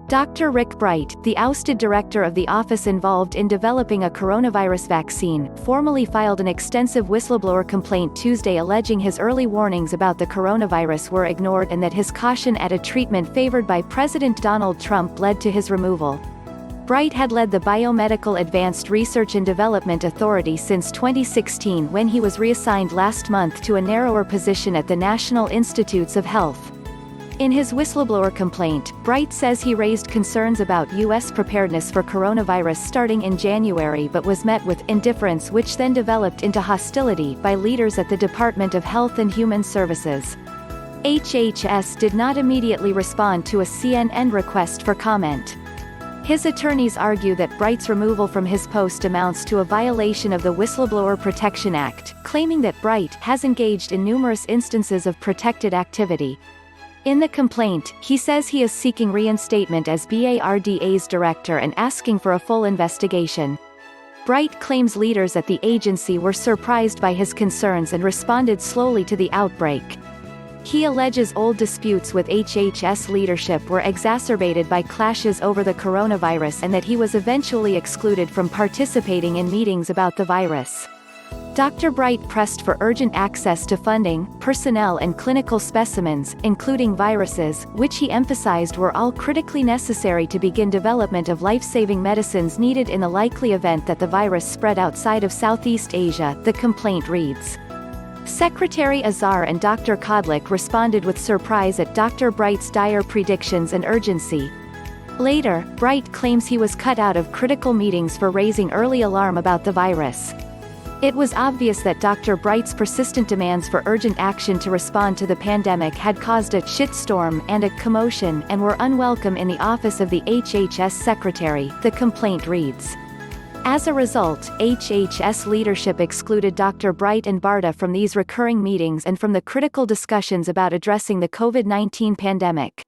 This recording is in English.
Dr. Rick Bright, the ousted director of the office involved in developing a coronavirus vaccine, formally filed an extensive whistleblower complaint Tuesday alleging his early warnings about the coronavirus were ignored and that his caution at a treatment favored by President Donald Trump led to his removal. Bright had led the Biomedical Advanced Research and Development Authority since 2016 when he was reassigned last month to a narrower position at the National Institutes of Health. In his whistleblower complaint, Bright says he raised concerns about U.S. preparedness for coronavirus starting in January but was met with indifference, which then developed into hostility by leaders at the Department of Health and Human Services. HHS did not immediately respond to a CNN request for comment. His attorneys argue that Bright's removal from his post amounts to a violation of the Whistleblower Protection Act, claiming that Bright has engaged in numerous instances of protected activity. In the complaint, he says he is seeking reinstatement as BARDA's director and asking for a full investigation. Bright claims leaders at the agency were surprised by his concerns and responded slowly to the outbreak. He alleges old disputes with HHS leadership were exacerbated by clashes over the coronavirus and that he was eventually excluded from participating in meetings about the virus. Dr. Bright pressed for urgent access to funding, personnel and clinical specimens, including viruses, which he emphasized were all critically necessary to begin development of life-saving medicines needed in the likely event that the virus spread outside of Southeast Asia, the complaint reads. Secretary Azar and Dr. Kodlik responded with surprise at Dr. Bright's dire predictions and urgency. Later, Bright claims he was cut out of critical meetings for raising early alarm about the virus. It was obvious that Dr. Bright's persistent demands for urgent action to respond to the pandemic had caused a shitstorm and a commotion and were unwelcome in the office of the HHS secretary, the complaint reads. As a result, HHS leadership excluded Dr. Bright and BARDA from these recurring meetings and from the critical discussions about addressing the COVID-19 pandemic.